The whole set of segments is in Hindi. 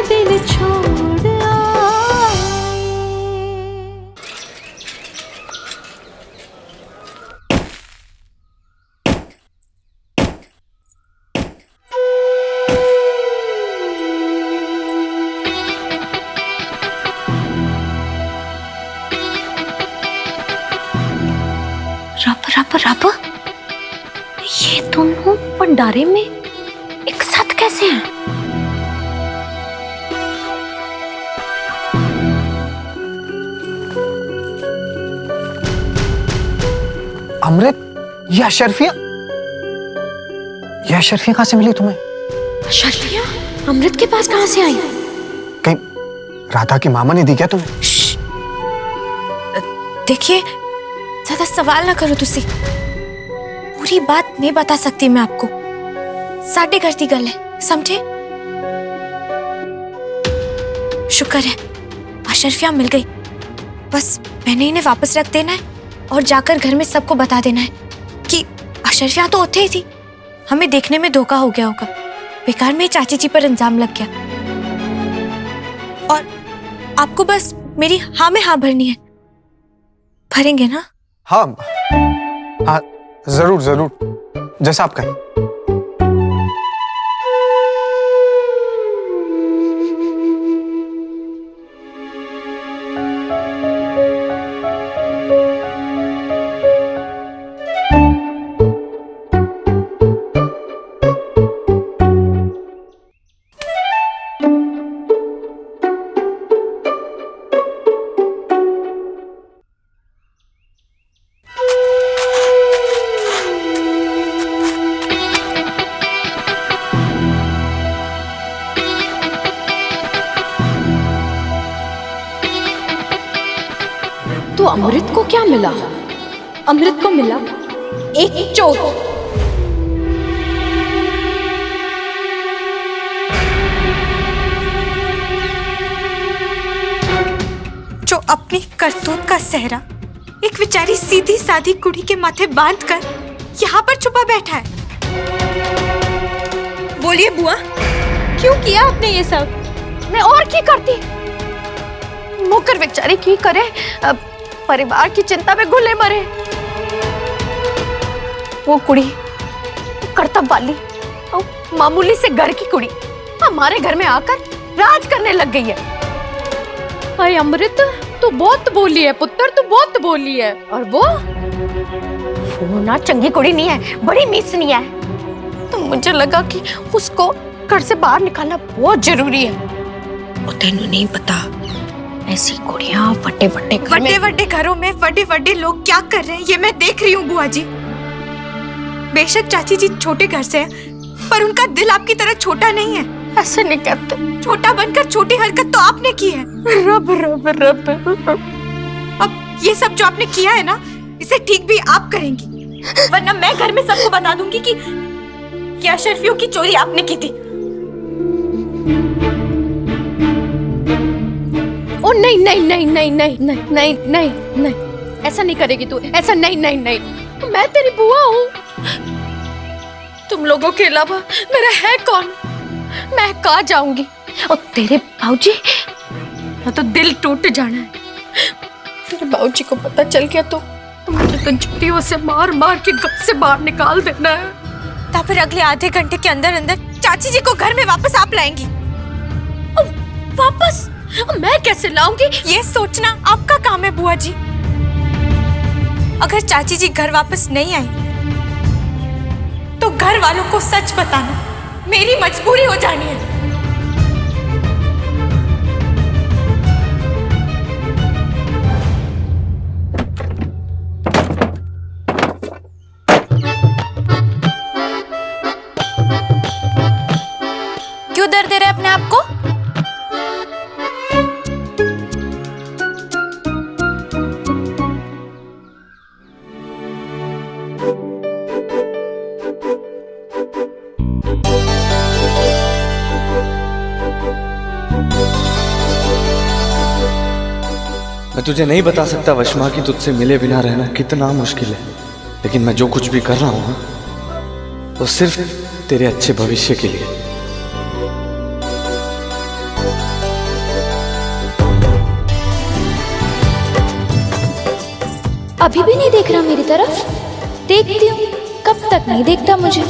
दिन छोड़ आए। रब रब रब, ये दोनों भंडारे में एक साथ कैसे हैं? अमृत, यह अशरफिया कहाँ से मिली तुम्हें? अशरफिया अमृत के पास कहाँ से आई? कहीं राधा के मामा ने दी क्या तुम्हें? देखिए, ज्यादा सवाल ना करो तुसी। पूरी बात नहीं बता सकती मैं आपको। साढ़े घर की गल है, समझे? शुक्र है अशरफिया मिल गई। बस मैंने इन्हें वापस रख देना है और जाकर घर में सबको बता देना है कि अशरफिया तो उठे ही थी। हमें देखने में धोखा हो गया होगा, बेकार में चाची जी पर इल्जाम लग गया। और आपको बस मेरी हाँ में हाँ भरनी है। भरेंगे ना? हाँ हाँ, जरूर जरूर, जैसा आप कहें। तो अमृत को क्या मिला? अमृत को मिला एक चोट। जो अपनी करतूत का सहरा एक बेचारी सीधी सादी कुड़ी के माथे बांधकर यहाँ पर छुपा बैठा है। बोलिए बुआ, क्यों किया आपने ये सब? मैं और की करती? मुकर बेचारी की करे, परिवार की चिंता में घुले मरे। वो कुड़ी कर्तव्य वाली और मामूली से घर की कुड़ी हमारे घर में आकर राज करने लग गई है। अरे अमृत, तू बहुत बोली है पुत्र, तू बहुत बोली है। और वो ना चंगी कुड़ी नहीं है, बड़ी मीसनी है। तो मुझे लगा कि उसको घर से बाहर निकालना बहुत जरूरी है। वो तेनू नहीं पता, ऐसी कुड़ियां बड़े बड़े घरों में बड़े लोग क्या कर रहे हैं ये मैं देख रही हूँ बुआ जी। बेशक चाची जी छोटे घर से हैं, पर उनका दिल आपकी तरह छोटा नहीं है। ऐसे नहीं कहते। छोटा बनकर छोटी हरकत तो आपने की है। रब रब रब। अब ये सब जो आपने किया है ना, इसे ठीक भी आप करेंगी, वरना मैं घर में सबको बता दूंगी कि अशरफियों की चोरी आपने की थी। ओ नहीं नहीं नहीं नहीं नहीं नहीं नहीं नहीं नहीं, ऐसा नहीं करेगी तू, ऐसा नहीं नहीं नहीं। मैं तेरी बुआ हूँ। तुम लोगों के अलावा मेरा है कौन? मैं कहाँ जाऊंगी? और तेरे बाबूजी, मैं तो दिल टूट जाना है। तेरे बाबूजी को पता चल गया तो मुझे तो जुटियों से मार मार के घर से बाहर निकाल देना है। तो फिर अगले आधे घंटे के अंदर अंदर चाची जी को घर में वापस आप लाएंगी। वापस? मैं कैसे लाऊंगी? ये सोचना आपका काम है बुआ जी। अगर चाची जी घर वापस नहीं आई तो घर वालों को सच बताना मेरी मजबूरी हो जानी है। क्यों दर्द दे रहे अपने आप को? मैं तुझे नहीं बता सकता वशमा कि तुझसे मिले बिना रहना कितना मुश्किल है, लेकिन मैं जो कुछ भी कर रहा हूं ना, वो सिर्फ तेरे अच्छे भविष्य के लिए। अभी भी नहीं देख रहा मेरी तरफ? देखती हूँ, कब तक नहीं देखता मुझे।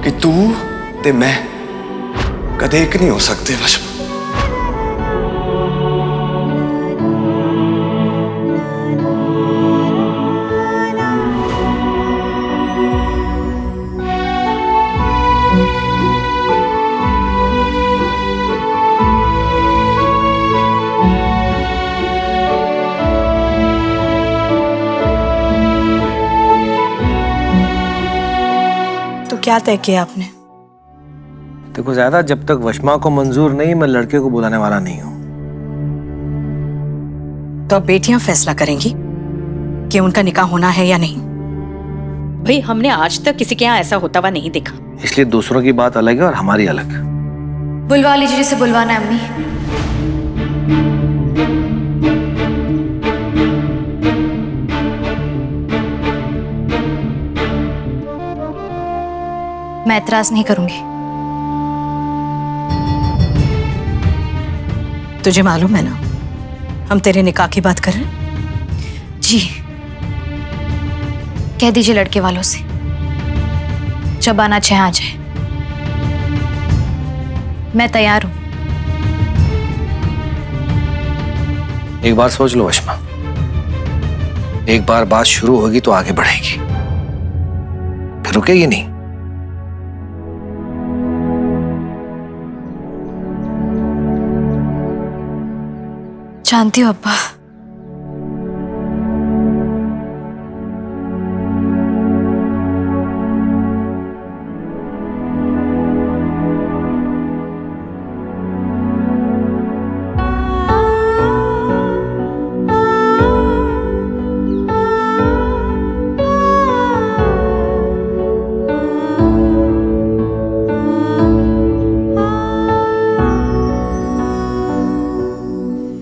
कि तू ते मैं कदे एक नहीं हो सकते वशमा। तो क्या तय किया आपने? देखो ज्यादा, जब तक वशमा को मंजूर नहीं, मैं लड़के को बुलाने वाला नहीं हूं। तो अब बेटियां फैसला करेंगी कि उनका निकाह होना है या नहीं। भाई हमने आज तक किसी के यहाँ ऐसा होता हुआ नहीं देखा। इसलिए दूसरों की बात अलग है और हमारी अलग। बुलवा लीजिए जिसे बुलवाना है अम्मी। मैं एतराज नहीं करूंगी। तुझे मालूम है ना, हम तेरे निकाह की बात कर रहे हैं। जी, कह दीजिए लड़के वालों से जब आना चाहे आ जाए, मैं तैयार हूं। एक बार सोच लो वशमा, एक बार बात शुरू होगी तो आगे बढ़ेगी, फिर रुकेगी नहीं। जानती हूँ अब्बा,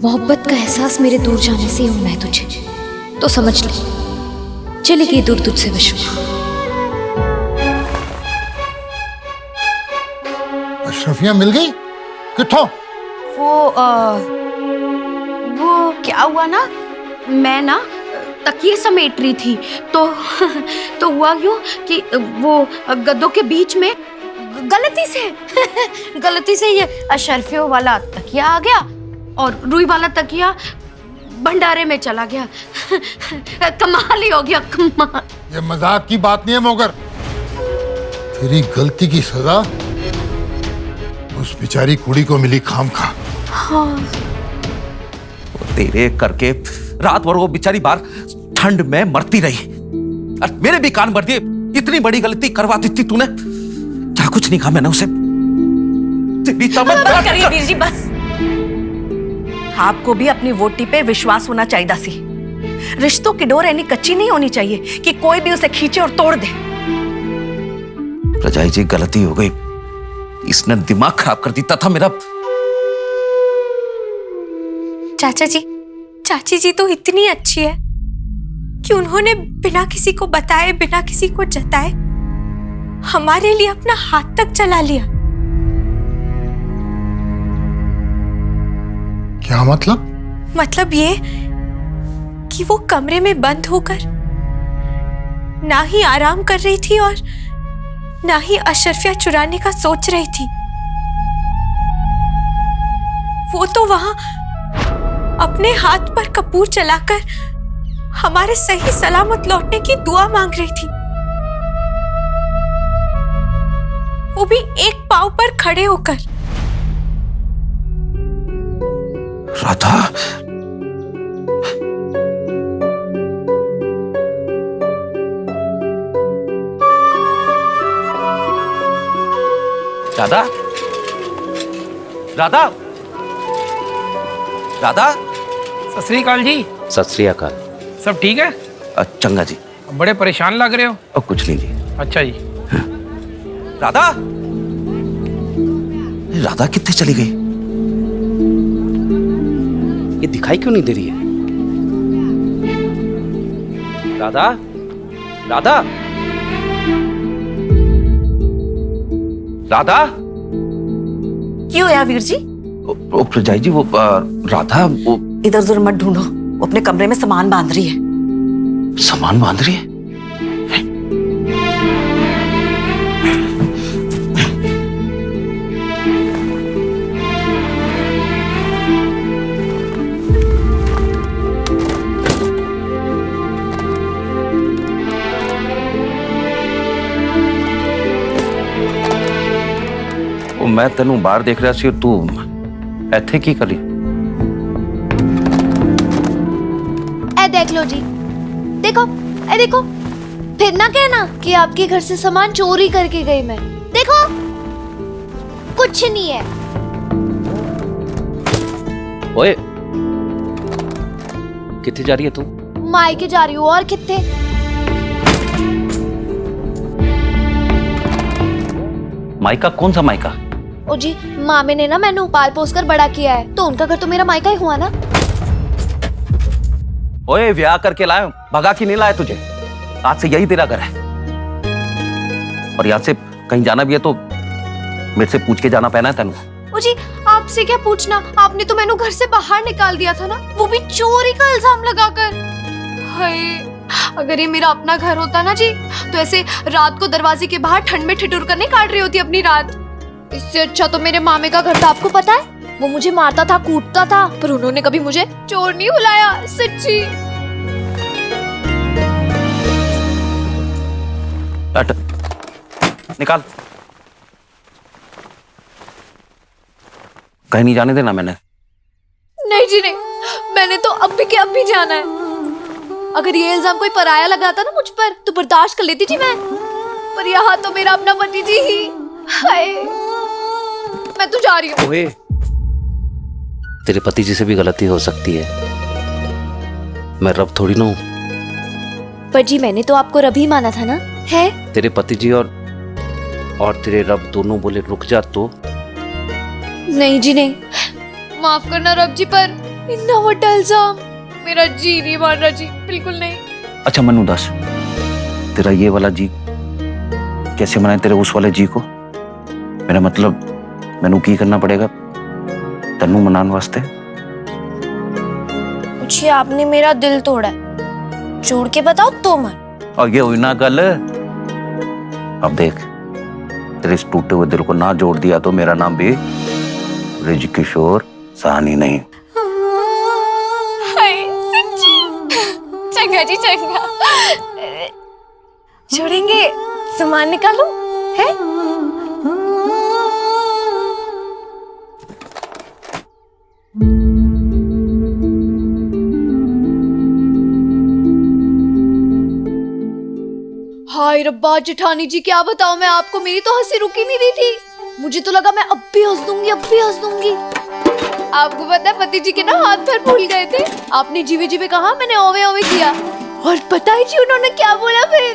मोहब्बत का एहसास मेरे दूर जाने से ही हूं मैं तुझे, तो समझ ले चली गई दूर तुझसे वशमा। अशरफिया मिल गई? कित्थों? वो क्या हुआ ना, मैं ना तकिए समेट रही थी तो हुआ यूं कि वो गद्दों के बीच में गलती से ये अशरफियों वाला तकिया आ गया और रुई वाला तकिया भंडारे में चला गया। कमाल ही हो गया, कमाल। ये मजाक की बात नहीं है मगर तेरी गलती की सजा उस बेचारी कुड़ी को मिली खामखा। तेरे करके रात भर वो बेचारी बाहर ठंड में मरती रही और मेरे भी कान भर दिए। इतनी बड़ी गलती करवा दी थी तूने, क्या कुछ नहीं कहा मैंने उसे। तेरी बस करिए वीर जी, बस। आपको भी अपनी वोटी पे विश्वास होना चाहिए सी। रिश्तों की डोर ऐनी कच्ची नहीं होनी चाहिए कि कोई भी उसे खींचे और तोड़ दे। रजाई जी गलती हो गई, इसने दिमाग खराब कर दिया था मेरा। चाची जी तो इतनी अच्छी है कि उन्होंने बिना किसी को बताए, बिना किसी को जताए हमारे लिए अपना हाथ तक चला लिया। क्या मतलब? मतलब ये कि वो कमरे में बंद होकर ना ही आराम कर रही थी और ना ही अशरफिया चुराने का सोच रही थी। वो तो वहां अपने हाथ पर कपूर चलाकर हमारे सही सलामत लौटने की दुआ मांग रही थी, वो भी एक पांव पर खड़े होकर। राधा, राधा, राधा, राधा। सत श्री अकाल जी। सत श्री अकाल। सब ठीक है? चंगा जी। बड़े परेशान लग रहे हो। और कुछ नहीं जी। अच्छा जी। राधा, राधा कितने चली गई? ये दिखाई क्यों नहीं दे रही है? राधा, राधा, राधा। क्यों यार वीर जी? ओ प्रजाई जी, वो राधा वो इधर उधर मत ढूंढो, वो अपने कमरे में सामान बांध रही है। सामान बांध रही है? वो मैं तेनू बाहर देख रहा सी, तू ਇੱਥੇ ਕੀ ਕਰੀ? ए देख लो जी, देखो, ए देखो। फिर ना कहना कि आपके घर से सामान चोरी करके गई मैं। देखो, कुछ नहीं है। ओए, किथे जा रही है तू? मायके जा रही हूँ, और कितने? मायका? कौन सा मायका? ओ जी, मामे ने ना मैंने पाल पोस कर बड़ा किया है, तो उनका घर तो मेरा मायका ही हुआ ना। ओए, ब्याह करके लाए, भगा के नहीं लाए तुझे। आज से यही तेरा घर है, और यहाँ से कहीं जाना भी है तो मेरे से पूछ के जाना पैना है तेनू। ओ जी, आपसे क्या पूछना, आपने तो मैंने घर से बाहर निकाल दिया था ना, वो भी चोरी का इल्जाम लगाकर। हाय, अगर ये मेरा अपना घर होता ना जी, तो ऐसे रात को दरवाजे के बाहर ठंड में ठिठुर कर नहीं काट रही होती अपनी रात। इससे अच्छा तो मेरे मामे का घर था। आपको पता है, वो मुझे मारता था, कूटता था, पर उन्होंने कभी मुझे चोर नहीं बुलाया, सच्ची। निकाल, कहीं नहीं जाने देना मैंने। नहीं जी नहीं, मैंने तो अभी के अभी जाना है। अगर ये इल्जाम कोई पराया लगाता ना मुझ पर, तो बर्दाश्त कर लेती थी मैं, पर यहाँ तो मेरा अपना पति जी ही। हाय, मैं तो जा रही हूँ। ओए, तेरे पति जी से भी गलती हो सकती है, मैं रब थोड़ी ना हूँ। पर जी मैंने तो आपको रब ही माना था ना, है? तेरे पति जी और तेरे रब दोनों बोले रुक जा तो? नहीं जी नहीं, माफ करना रब जी, पर इतना बड़ा इल्जाम मेरा जी नहीं मान रहा जी, बिल्कुल नहीं। अच्छा मनु दस, तेरा ये वाला जी कैसे मनाए तेरे उस वाले जी को? मेरा मतलब मैनू की करना पड़ेगा तन्नू मनाने वास्ते? जी, आपने मेरा दिल तोड़ा है, जोड़ के बताओ तो मन। और ये हुई ना गल। अब देख, तेरे इस टूटे हुए दिल को ना जोड़ दिया तो मेरा नाम भी ब्रिज किशोर साहनी नहीं। चंगा जी चंगा। जोड़ेंगे, सामान निकालो है। हाय रब्बा जेठानी जी, क्या बताओ मैं आपको, मेरी तो हंसी रुकी नहीं रही थी। मुझे तो लगा मैं अब भी हंस दूंगी, अब भी हंस दूंगी। आपको पता है पति जी के ना हाथ पैर फूल गए थे। आपने जीवे जीवे कहा, मैंने ओवे ओवे किया। और पता है जी उन्होंने क्या बोला फिर?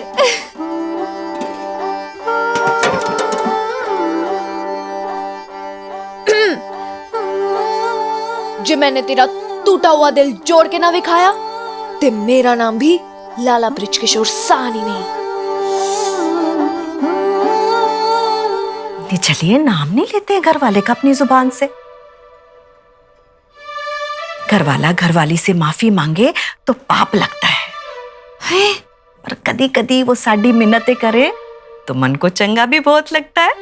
जो मैंने तेरा टूटा हुआ दिल जोड़ के ना दिखाया, ते मेरा नाम भी लाला ब्रिज किशोर साहनी नहीं। चलिए, नाम नहीं लेते हैं घर वाले का अपनी जुबान से। घर वाला घरवाली से माफी मांगे तो पाप लगता है। और कदी कदी वो साड़ी मिन्नतें करे तो मन को चंगा भी बहुत लगता है।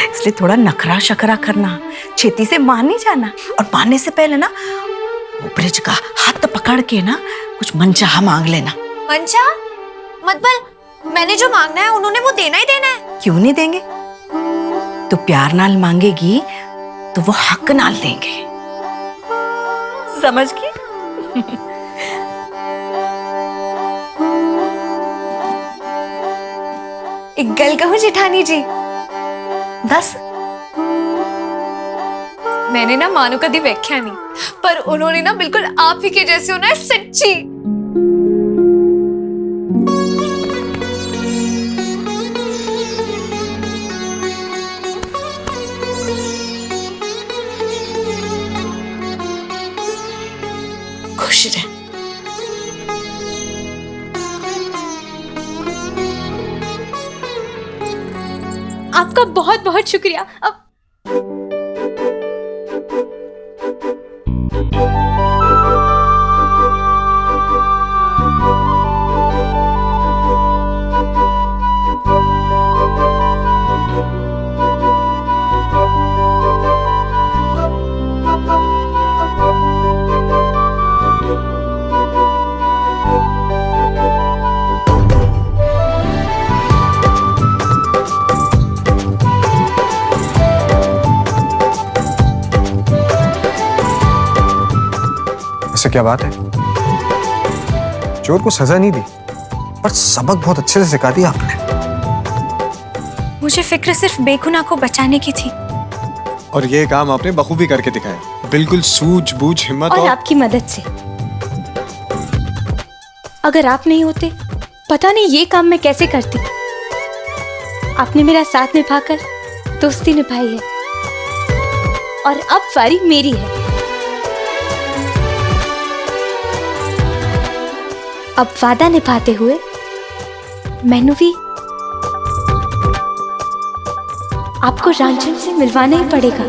इसलिए थोड़ा नखरा शकरा करना, छेती से मान नहीं जाना। और मानने से पहले ना वो ब्रिज का हाथ पकड़ के ना कुछ मनचाहा मांग लेना। मंचा मतलब मैंने जो मांगना है उन्होंने वो देना ही देना है। क्यों नहीं देंगे? तो प्यार नाल मांगेगी तो वो हक नाल देंगे। समझ गई? एक गल कहूं जेठानी जी? दस। मैंने ना मानो कभी व्याख्या नहीं, पर उन्होंने ना बिल्कुल आप ही के जैसे होना है, सच्ची। खुश रहे। आपका बहुत बहुत शुक्रिया। अब ऐसे क्या बात है? चोर को सजा नहीं दी, पर सबक बहुत अच्छे से सिखा दिया आपने। मुझे फिक्र सिर्फ बेगुनाह को बचाने की थी। और ये काम आपने बखूबी करके दिखाया, बिल्कुल सूझबूझ, हिम्मत और आपकी मदद से। अगर आप नहीं होते पता नहीं ये काम मैं कैसे करती। आपने मेरा साथ निभाकर दोस्ती निभाई है, और अब बारी मेरी है। अब वादा निभाते हुए मैनू भी आपको रांझन से मिलवाना ही पड़ेगा।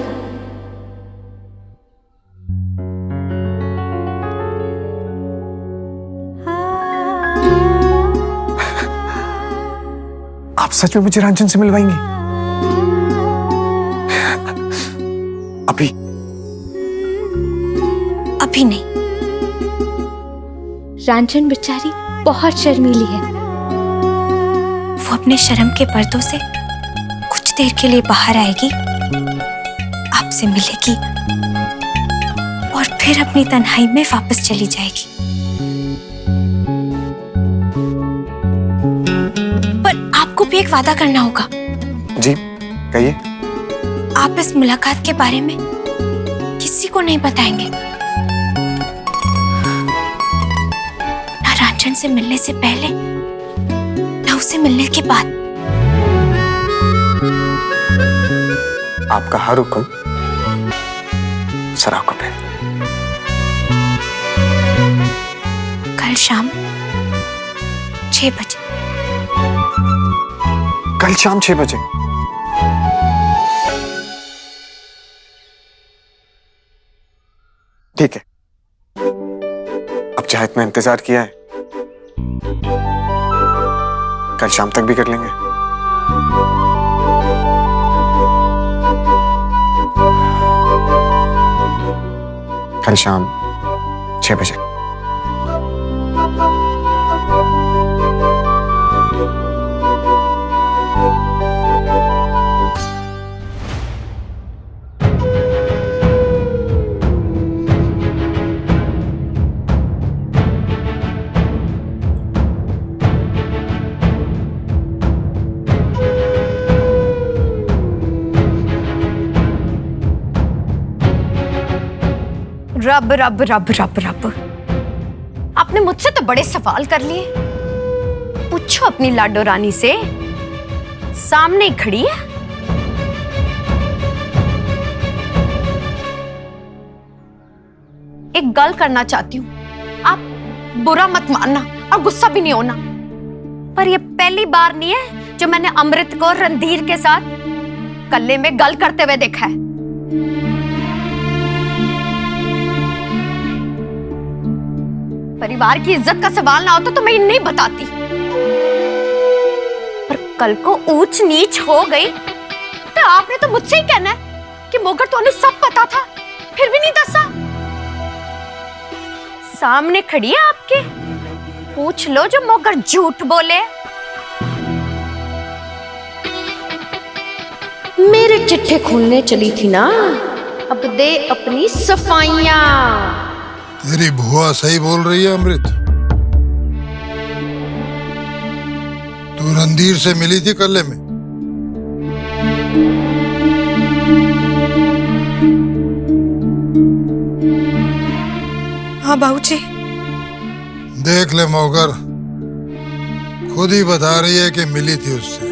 आप सच में मुझे रांझन से मिलवाएंगे? अभी? अभी नहीं। रांझन बेचारी बहुत शर्मीली है। वो अपने शर्म के पर्दों से कुछ देर के लिए बाहर आएगी, आपसे मिलेगी और फिर अपनी तन्हाई में वापस चली जाएगी। पर आपको भी एक वादा करना होगा। जी कहिए। आप इस मुलाकात के बारे में किसी को नहीं बताएंगे, ना रांझन से मिलने से पहले ना उसे मिलने के बाद। आपका हर हुक्म सराहनीय है। कल शाम 6 बजे। कल शाम 6 बजे? ठीक है, अब जहाँ इतना इंतजार किया है, कल शाम तक भी कर लेंगे। कल शाम 6 बजे। रब रब रब रब रब, आपने मुझसे तो बड़े सवाल कर लिए। पूछो अपनी लाडो रानी से, सामने ही खड़ी है। एक गल करना चाहती हूँ, आप बुरा मत मानना और गुस्सा भी नहीं होना, पर यह पहली बार नहीं है जो मैंने अमृत को रणधीर के साथ कल्ले में गल करते हुए देखा है। परिवार की इज्जत का सवाल ना होता तो मैं नहीं बताती, पर कल को ऊंच नीच हो गई तो आपने तो मुझसे ही कहना है कि मोगर तो उन्हें सब पता था, फिर भी नहीं दसा। सामने खड़ी है आपके, पूछ लो जो मोगर झूठ बोले। मेरे चिट्ठे खोलने चली थी ना, अब दे अपनी सफाइयां। तेरी बुआ सही बोल रही है अमृत। तू रणधीर से मिली थी कल्ले में? हाँ बाबूजी। देख ले मौगर, खुद ही बता रही है कि मिली थी उससे।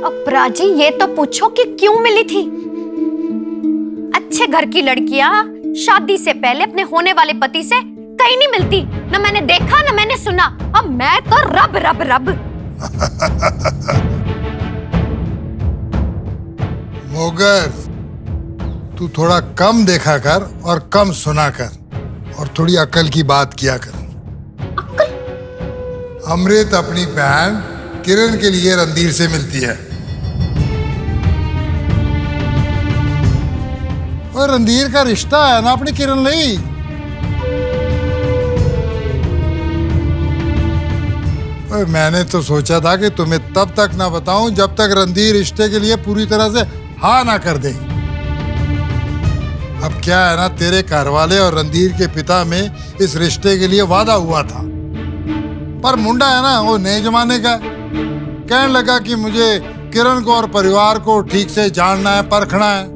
अपराजी ये तो पूछो कि क्यों मिली थी। अच्छे घर की लड़कियां शादी से पहले अपने होने वाले पति से कहीं नहीं मिलती, न मैंने देखा न मैंने सुना। अब मैं तो रब रब रब। मौगर, तू थोड़ा कम देखा कर और कम सुना कर, और थोड़ी अकल की बात किया कर। अमृत अपनी बहन किरण के लिए रणधीर से मिलती है, और रणधीर का रिश्ता है ना अपनी किरण नहीं। और मैंने तो सोचा था कि तुम्हें तब तक ना बताऊं जब तक रणधीर रिश्ते के लिए पूरी तरह से हाँ ना कर दे। अब क्या है ना, तेरे घरवाले और रणधीर के पिता में इस रिश्ते के लिए वादा हुआ था, पर मुंडा है ना वो नए जमाने का। कहने लगा कि मुझे किरण को और परिवार को ठीक से जानना है, परखना है।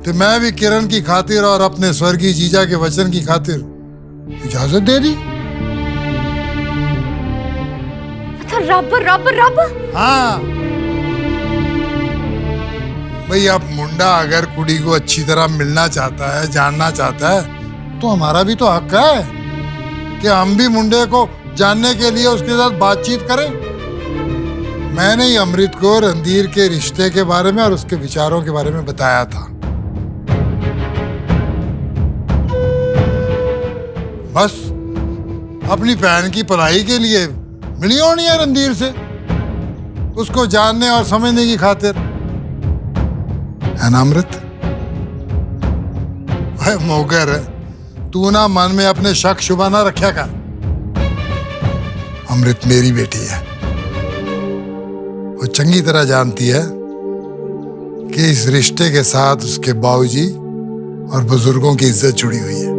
तो मैं भी किरण की खातिर और अपने स्वर्गीय जीजा के वचन की खातिर इजाजत दे दी। तो रब रब रब। हाँ भाई, अब मुंडा अगर कुड़ी को अच्छी तरह मिलना चाहता है, जानना चाहता है, तो हमारा भी तो हक है कि हम भी मुंडे को जानने के लिए उसके साथ बातचीत करें। मैंने ही अमृत को रणधीर के रिश्ते के बारे में और उसके विचारों के बारे में बताया था। बस अपनी बहन की भलाई के लिए मिली होनी है रणधीर से, उसको जानने और समझने की खातिर, है ना अमृत? मौगर, तू ना मन में अपने शक शुबा ना रखा कर। अमृत मेरी बेटी है, वो चंगी तरह जानती है कि इस रिश्ते के साथ उसके बाबूजी और बुजुर्गों की इज्जत जुड़ी हुई है।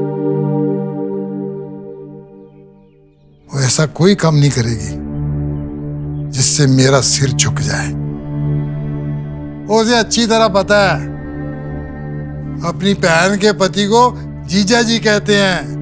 वो ऐसा कोई काम नहीं करेगी जिससे मेरा सिर झुक जाए। उसे अच्छी तरह पता है अपनी बहन के पति को जीजा जी कहते हैं।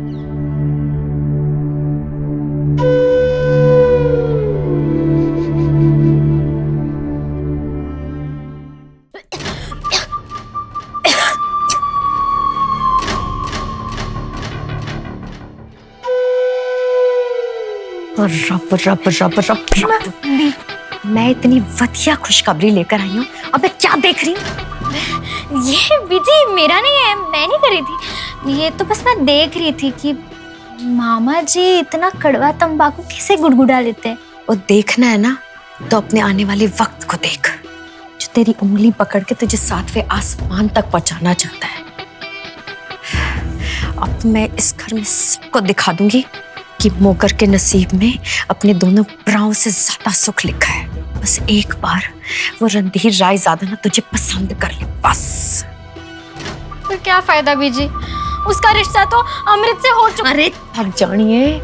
रब रब रब रब रब। मैं इतनी वधिया खुशखबरी लेकर आई हूँ, अब मैं क्या देख रही हूँ? ये विधि मेरा नहीं है, मैं नहीं करी थी। ये तो बस मैं देख रही थी कि मामा जी इतना कड़वा तंबाकू कैसे गुड़गुड़ा लेते हैं। और देखना है ना तो अपने आने वाले वक्त को देख, जो तेरी उंगली पकड़ के तुझे 7वें आसमान तक पहुंचाना चाहता है। अब मैं इस घर में सबको दिखा दूंगी कि मोगर के नसीब में अपने दोनों प्राणों से ज्यादा सुख लिखा है। बस एक बार वो रणधीर रायजादा ना तुझे पसंद कर ले, बस। तो क्या फायदा बीजी, उसका रिश्ता तो अमृत से हो चुका। अरे थक जानिए,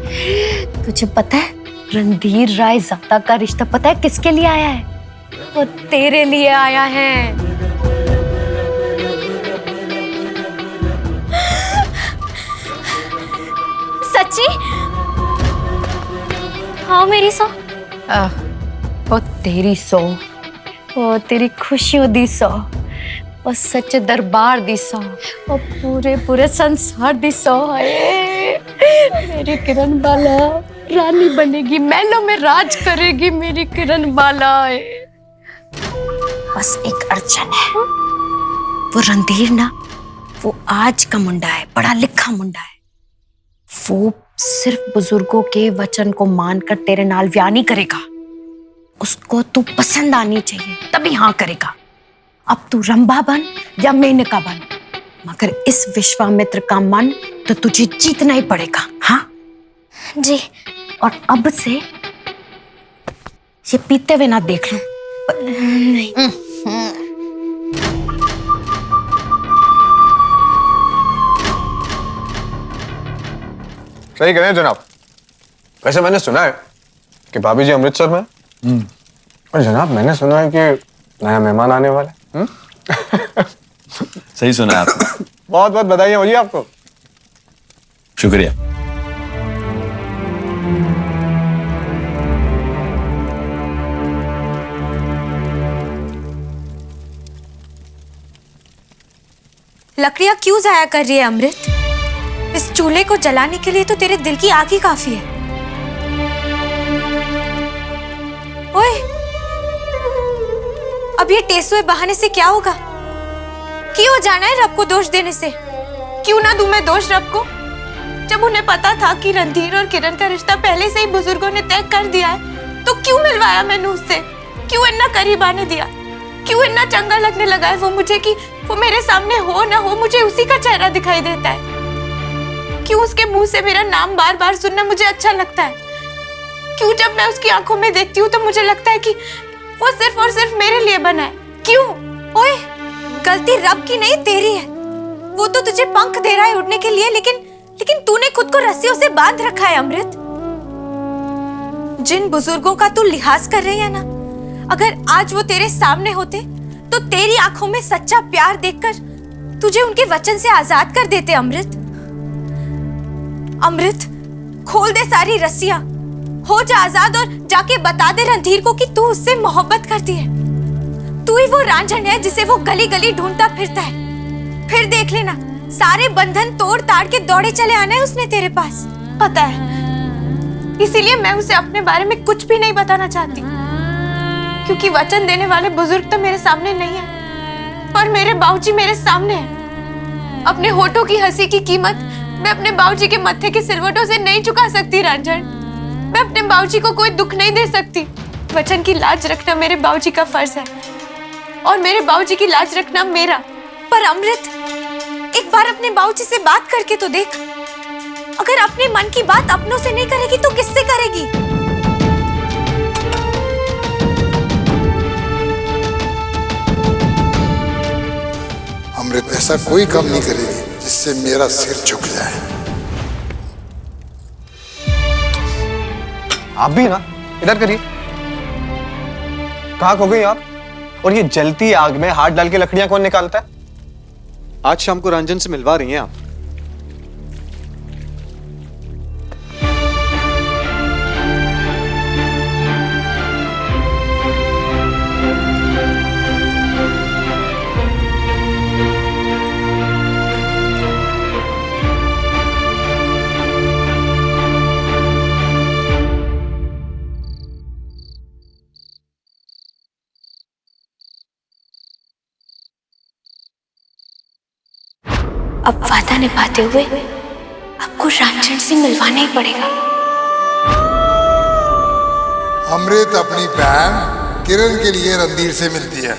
तुझे पता है रणधीर रायजादा का रिश्ता पता है किसके लिए आया है? वो तेरे लिए आया है। सच्ची? हाँ मेरी सो। वो तेरी सो, वो तेरी खुशियों दी सो, वो सच्चे दरबार दी सो, वो पूरे पूरे संसार दी सो है। मेरी किरण बाला रानी बनेगी, महलों में राज करेगी मेरी किरण बाला है। बस एक अड़चन है, वो रणधीर ना वो आज का मुंडा है, पढ़ा लिखा मुंडा है। वो सिर्फ बुजुर्गों के वचन को मानकर तेरे नाल ब्याह नहीं करेगा। उसको तू पसंद आनी चाहिए तभी हाँ करेगा। अब तू रंभा बन या मेनका बन, मगर इस विश्वामित्र का मन तो तुझे जीतना ही पड़ेगा। हाँ जी। और अब से ये पीते हुए ना देख लो। नहीं। सही कह रहे हैं जनाब। वैसे मैंने सुना है कि भाभी जी अमृतसर में हैं। और जनाब मैंने सुना है कि नया मेहमान आने वाला है। सही सुना है आपने। बहुत बहुत बधाई हो जी आपको। शुक्रिया। लकड़ियां क्यों जाया कर रही है अमृत? इस चूल्हे को जलाने के लिए तो तेरे दिल की आग ही काफी है। ओए, अब ये टेसुए बहाने से क्या होगा? क्यों जाना है रब को दोष देने से? क्यों ना दूं मैं दोष रब को? जब उन्हें पता था कि रणधीर और किरण का रिश्ता पहले से ही बुजुर्गों ने तय कर दिया है, तो क्यों मिलवाया मैंने उससे? क्यों इतना करीब आने दिया? क्यों इतना चंगा लगने लगा है वो मुझे कि वो मेरे सामने हो ना हो मुझे उसी का चेहरा दिखाई देता है? क्यों उसके मुंह से मेरा नाम बार बार सुनना मुझे अच्छा लगता है? क्यों जब मैं उसकी आंखों में देखती हूँ तो मुझे लगता है कि वो सिर्फ और सिर्फ मेरे लिए बना है? क्यों? ओए, गलती रब की नहीं तेरी है। वो तो तुझे पंख दे रहा है उड़ने के लिए, लेकिन तूने खुद को रस्सियों से बांध रखा है अमृत। जिन बुजुर्गों का तू लिहाज कर रही है ना, अगर आज वो तेरे सामने होते तो तेरी आंखों में सच्चा प्यार देखकर तुझे उनके वचन से आजाद कर देते। अमृत, अमृत, खोल दे सारी रस्सियां, हो जा आजाद और जाके बता दे रणधीर को कि तू उससे मोहब्बत करती है। तू ही वो रांझन है जिसे वो गली गली ढूंढता फिरता है। फिर देख लेना, सारे बंधन तोड़ ताड़ के दौड़े चले आना है उसने तेरे पास, पता है। इसीलिए मैं उसे अपने बारे में कुछ भी नहीं बताना चाहती, क्योंकि वचन देने वाले बुजुर्ग तो मेरे सामने नहीं है, पर मेरे बाबूजी मेरे सामने है। अपने होठों की हंसी की कीमत मैं अपने बाबूजी के मत्थे के सिलवटों से नहीं चुका सकती रांझन। मैं अपने बाबूजी को कोई दुख नहीं दे सकती। वचन की लाज रखना मेरे बाबूजी का फर्ज है और मेरे बाबूजी की लाज रखना मेरा। पर अमृत, एक बार अपने बाबूजी से बात करके तो देख। अगर अपने मन की बात अपनों से नहीं करेगी तो किससे करेगी? अमृत ऐसा कोई काम नहीं करेगी जिससे मेरा सिर झुक जाए। आप भी ना इधर करिए। कहाँ खो गई आप? और ये जलती आग में हाथ डाल के लकड़ियां कौन निकालता है? आज शाम को रंजन से मिलवा रही हैं आप? अब वादा निभाते हुए आपको रामचंद्र से मिलवाना ही पड़ेगा। अमृत अपनी बहन किरण के लिए रणधीर से मिलती है,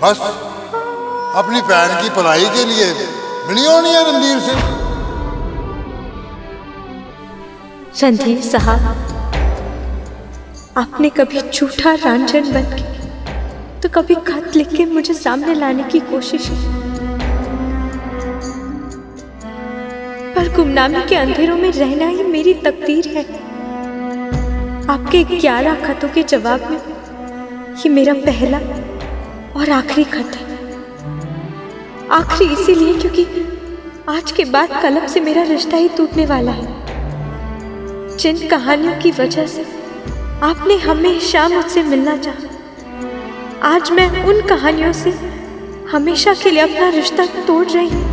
बस अपनी बहन की भलाई के लिए मिली होनी है रणधीर से। रणधीर साहब, आपने कभी झूठा रांझन बन के तो कभी खत लिख के मुझे सामने लाने की कोशिश की, पर गुमनामी के अंधेरों में रहना ही मेरी तकदीर है। आपके 11 खतों के जवाब में ये मेरा पहला और आखिरी खत है। आखिरी इसीलिए क्योंकि आज के बाद कलम से मेरा रिश्ता ही टूटने वाला है। जिन कहानियों की वजह से आपने हमेशा मुझसे मिलना चाहा, आज मैं उन कहानियों से हमेशा के लिए अपना रिश्ता तोड़ रही हूँ।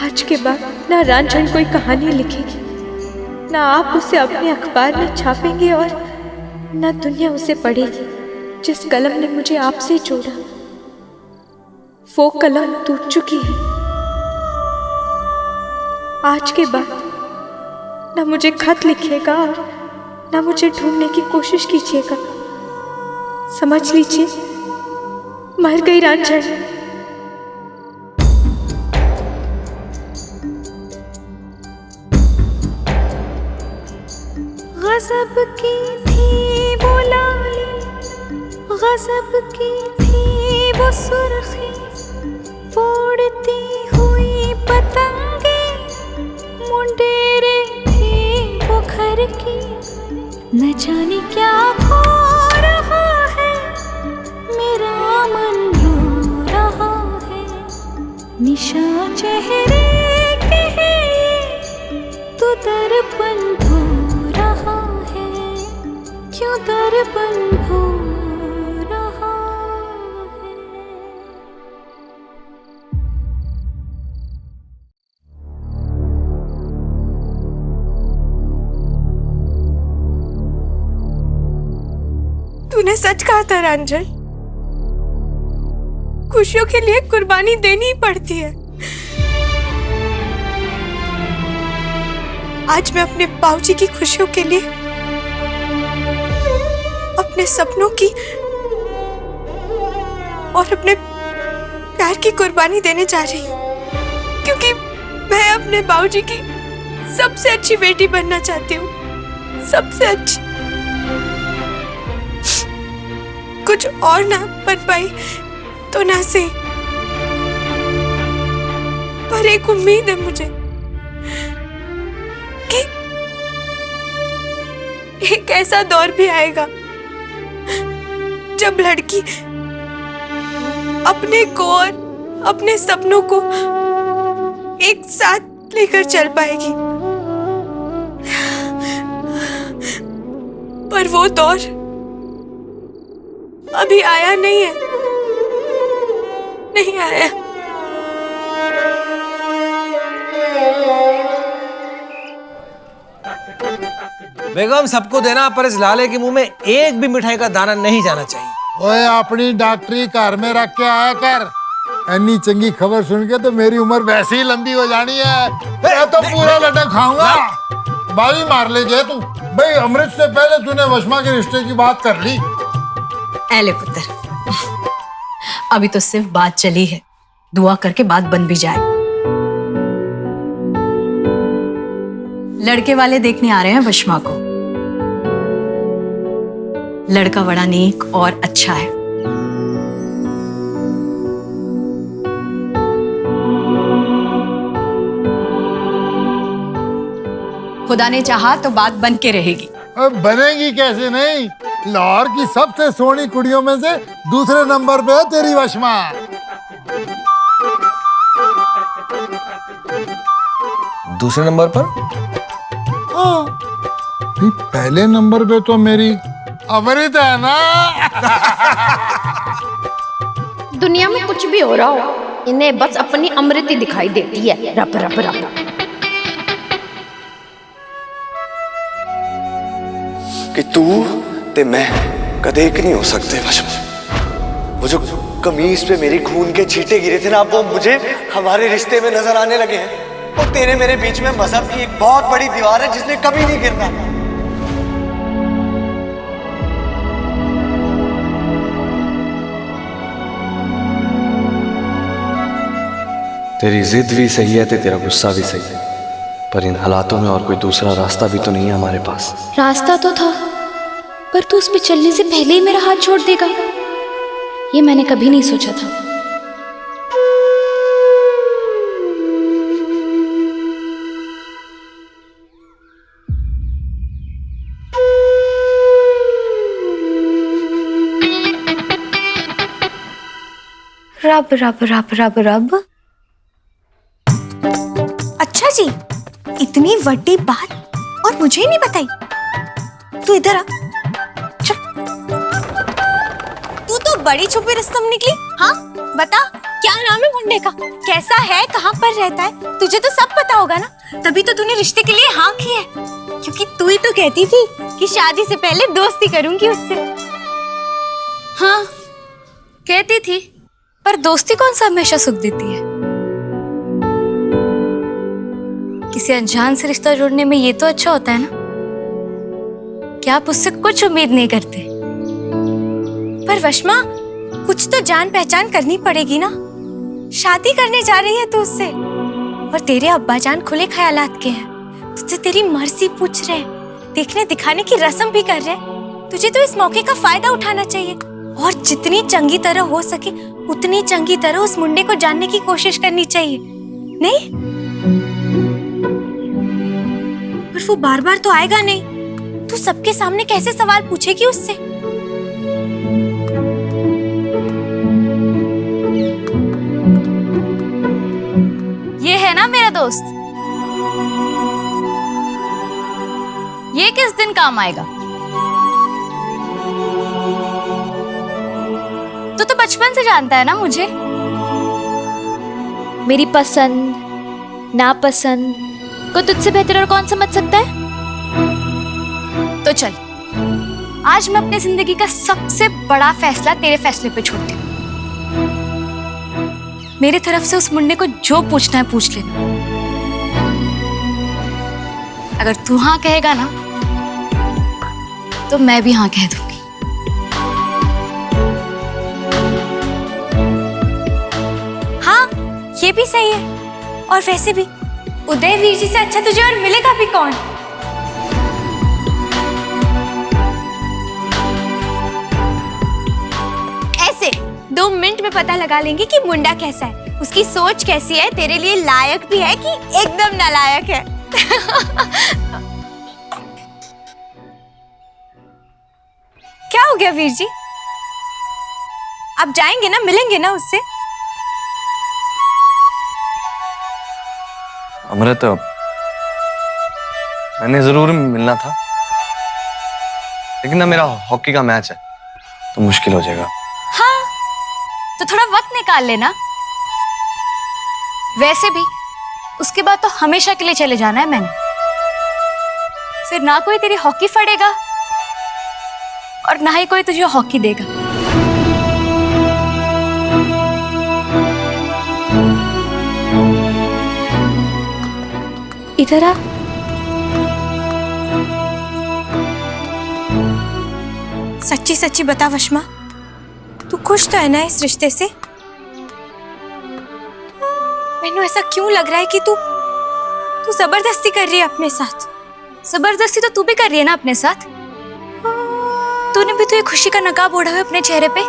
आज के बाद ना रांझन कोई कहानी लिखेगी, ना आप उसे अपने अखबार में छापेंगे और ना दुनिया उसे पढ़ेगी। जिस कलम ने मुझे आपसे जोड़ा, वो कलम टूट चुकी है। आज के बाद ना मुझे खत लिखिएगा और ना मुझे ढूंढने की कोशिश कीजिएगा। समझ लीजिए, मर गई रांझन। गज़ब की थी वो लाली, गज़ब की थी वो सुर्खी, फोड़ती हुई पतंगे मुंडेरे थी वो घर की। न जाने क्या हो रहा है, मेरा मन रो रहा है। निशा चेहरे के है तो दर्पण धो रहा है, क्यों दर्पण धो रहा है। तूने सच कहा था रांझन, खुशियों के लिए कुर्बानी देनी ही पड़ती है। आज मैं अपने बाबूजी की खुशियों के लिए अपने सपनों की और अपने प्यार की कुर्बानी देने जा रही हूँ, क्योंकि मैं अपने बाबूजी की सबसे अच्छी बेटी बनना चाहती हूँ, सबसे अच्छी। कुछ और ना बन पाई तो ना सही, पर एक उम्मीद है मुझे कि एक ऐसा दौर भी आएगा जब लड़की अपने को और अपने सपनों को एक साथ लेकर चल पाएगी। पर वो दौर अभी आया नहीं है, नहीं आया। बेगम, सबको देना, पर इस लाले के मुंह में एक भी मिठाई का दाना नहीं जाना चाहिए। ओए, अपनी डॉक्टरी घर में रख के आया कर। इतनी चंगी खबर सुन के तो मेरी उम्र वैसे ही लंबी हो जानी है। मैं तो पूरा लड्डा खाऊंगा। बाजी मार ले जे तू। भाई, अमृत से पहले तूने वशमा के रिश्ते की बात कर ली। ऐले पुत्र, अभी तो सिर्फ बात चली है, दुआ करके बात बन भी जाए। लड़के वाले देखने आ रहे हैं वशमा को। लड़का बड़ा नेक और अच्छा है। खुदा ने चाहा तो बात बन के रहेगी। बनेगी कैसे नहीं? लाहौर की सबसे सोहनी कुड़ियों में से दूसरे नंबर पे है तेरी वशमा। दूसरे नंबर पर? हाँ, पहले नंबर पे तो मेरी अमृत है ना। दुनिया में कुछ भी हो रहा हो, इन्हें बस अपनी अमृत ही दिखाई देती है। रब रब रब। कि तू ते मैं कदे एक नहीं हो सकते वशमा। वो जो कमीज पे मेरी खून के छींटे गिरे थे ना, अब वो मुझे हमारे रिश्ते में नजर आने लगे हैं। और तेरे मेरे बीच में मजहब की एक बहुत बड़ी दीवार है जिसने कभी नहीं गिरना। तेरी जिद भी सही है, तेरा गुस्सा भी सही है, पर इन हालातों में और कोई दूसरा रास्ता भी तो नहीं है हमारे पास। रास्ता तो था, पर तू उस पे चलने से पहले ही मेरा हाथ छोड़ देगा, ये मैंने कभी नहीं सोचा था। रब रब रब रब रब। अच्छा जी, इतनी बड़ी बात और मुझे नहीं बताई। तू इधर आ। चल। तू तो बड़ी छुपी रुस्तम निकली। हाँ बता, क्या नाम है मुंडे का, कैसा है, कहाँ पर रहता है? तुझे तो सब पता होगा ना, तभी तो तूने रिश्ते के लिए हाँ की है, क्योंकि तू ही तो कहती थी कि शादी से पहले दोस्ती करूंगी उससे। हाँ कहती थी, पर दोस्ती कौन सा हमेशा सुख देती है। किसी अनजान से रिश्ता जोड़ने में ये तो अच्छा होता है ना कि आप उससे कुछ उम्मीद नहीं करते। पर वशमा, कुछ तो जान पहचान करनी पड़ेगी ना, शादी करने जा रही है तू उससे, और तेरे अब्बा जान खुले ख्यालात के हैं, तुझसे तेरी मर्जी पूछ रहे हैं, देखने दिखाने की रस्म भी कर रहे हैं। तुझे तो इस मौके का फायदा उठाना चाहिए और जितनी चंगी तरह हो सके उतनी चंगी तरह उस मुंडे को जानने की कोशिश करनी चाहिए। नहीं, पर वो बार बार तो आएगा नहीं, तू सबके सामने कैसे सवाल पूछेगी उससे? ये है ना मेरा दोस्त, ये किस दिन काम आएगा? तो बचपन से जानता है ना मुझे, मेरी पसंद नापसंद को तुझसे बेहतर और कौन समझ सकता है। तो चल, आज मैं अपनी जिंदगी का सबसे बड़ा फैसला तेरे फैसले पे छोड़ती हूँ। मेरी तरफ से उस मुंडे को जो पूछना है पूछ लेना। अगर तू हाँ कहेगा ना तो मैं भी हाँ कह दूंगी। ये भी सही है, और वैसे भी उदयवीर जी से अच्छा तुझे और मिलेगा भी कौन? ऐसे 2 मिनट में पता लगा लेंगे कि मुंडा कैसा है, उसकी सोच कैसी है, तेरे लिए लायक भी है कि एकदम नालायक है। क्या हो गया वीर जी, आप जाएंगे ना, मिलेंगे ना उससे? अमृत, मैंने जरूर मिलना था, लेकिन ना मेरा हॉकी का मैच है तो मुश्किल हो जाएगा। हाँ, तो थोड़ा वक्त निकाल लेना। वैसे भी उसके बाद तो हमेशा के लिए चले जाना है मैंने, फिर ना कोई तेरी हॉकी फड़ेगा और ना ही कोई तुझे हॉकी देगा। इधर आ। सच्ची सच्ची बता वशमा, तू खुश तो है ना इस रिश्ते से? मैंने ऐसा क्यों लग रहा है कि तू जबरदस्ती कर रही है अपने साथ। जबरदस्ती तो तू भी कर रही है ना अपने साथ। तूने भी तो ये खुशी का नकाब ओढ़ा है अपने चेहरे पे।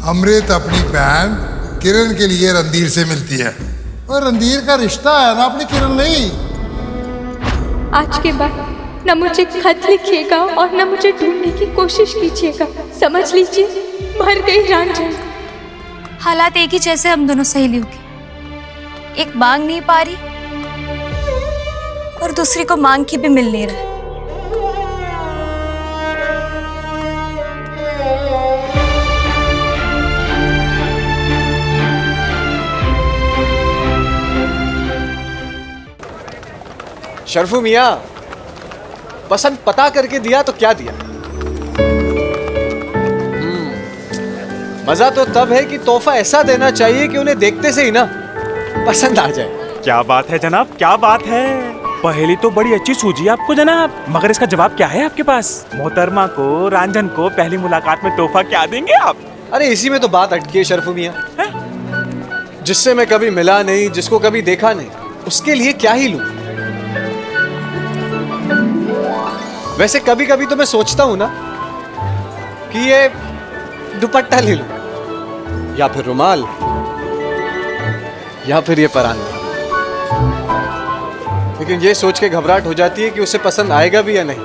अमृत अपनी बहन किरण के लिए रणधीर से मिलती है, और रणधीर का रिश्ता है ना अपनी किरण नहीं। आज के बाद न मुझे खत लिखिएगा और न मुझे ढूंढने की कोशिश कीजिएगा, समझ लीजिए, मर गई रांझन। हालात एक ही जैसे हम दोनों सहेलियों के, एक मांग नहीं पा रही और दूसरी को मांग के भी मिल नहीं रहा। शर्फू मियाँ, पसंद पता करके दिया तो क्या दिया, मजा तो तब है कि तोहफा ऐसा देना चाहिए कि उन्हें देखते से ही ना पसंद आ जाए। क्या बात है जनाब, क्या बात है। पहेली तो बड़ी अच्छी सूझी आपको जनाब, मगर इसका जवाब क्या है आपके पास? मोहतरमा को, रंजन को पहली मुलाकात में तोहफा क्या देंगे आप? अरे इसी में तो बात अटकी है शरफू मियां। जिससे मैं कभी मिला नहीं, जिसको कभी देखा नहीं, उसके लिए क्या ही लूं। वैसे कभी कभी तो मैं सोचता हूं ना कि ये दुपट्टा ले लूं, या फिर रुमाल, या फिर ये परांदा। लेकिन ये सोच के घबराहट हो जाती है कि उसे पसंद आएगा भी या नहीं।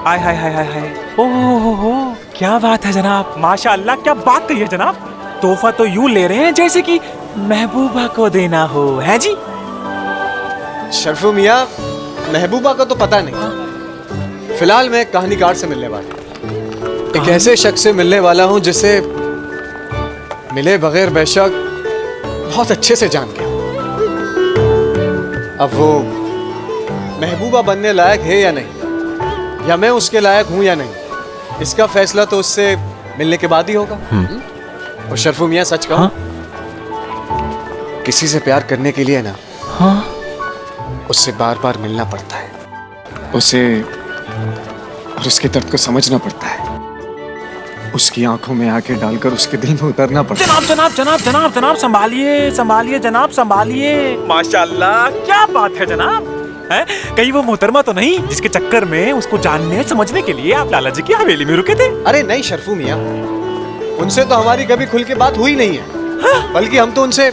हाय हाय हाय हाय हाय, ओहो, क्या बात है जनाब, माशाअल्लाह, क्या बात कही है जनाब। तोहफा तो यूं ले रहे हैं जैसे कि महबूबा को देना हो, है जी? शरफू मियां, महबूबा का तो पता नहीं। फिलहाल मैं एक कहानीकार से मिलने वाला हूं, एक ऐसे शख्स से मिलने वाला हूं जिसे मिले बगैर बेशक बहुत अच्छे से जान गया। अब वो महबूबा बनने लायक है या नहीं, या मैं उसके लायक हूं या नहीं, इसका फैसला तो उससे मिलने के बाद ही होगा। और शरफू मियां सच कहूं, किसी से प्यार करने के लिए ना उससे बार बार मिलना पड़ता है, उसे और उसके दर्द को समझना पड़ता है, उसकी आंखों में आके डालकर उसके दिल में उतरना पड़ता है। जनाब जनाब जनाब जनाब जनाब, संभालिए संभालिए जनाब, संभालिए। माशाअल्लाह, क्या बात है जनाब। है कहीं वो मोहतरमा तो नहीं जिसके चक्कर में उसको जानने समझने के लिए आप लाला जी की हवेली में रुके थे? अरे नहीं शरफू मियां, उनसे तो हमारी कभी खुल के बात हुई नहीं है। बल्कि हम तो उनसे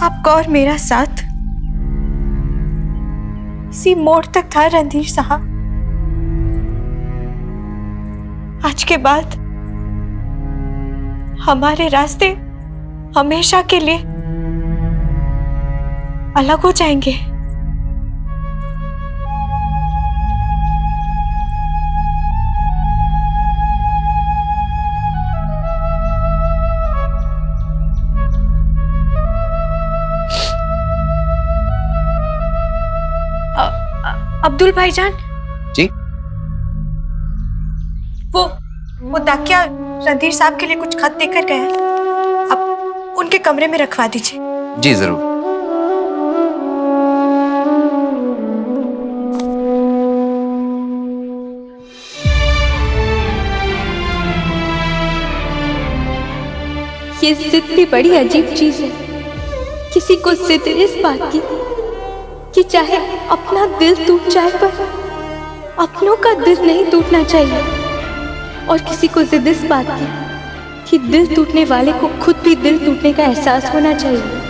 आपका और मेरा साथ इसी मोड़ तक था रणधीर साहब। आज के बाद हमारे रास्ते हमेशा के लिए अलग हो जाएंगे। अब्दुल भाईजान जी, वो दाकिया रणधीर साहब के लिए कुछ खत देकर गए हैं, आप उनके कमरे में रखवा दीजिए। जी जरूर। ये जिद भी बड़ी अजीब चीज है। किसी को जिद इस बात की कि चाहे अपना दिल टूट जाए पर अपनों का दिल नहीं टूटना चाहिए, और किसी को जिद इस बात की कि दिल टूटने वाले को खुद भी दिल टूटने का एहसास होना चाहिए।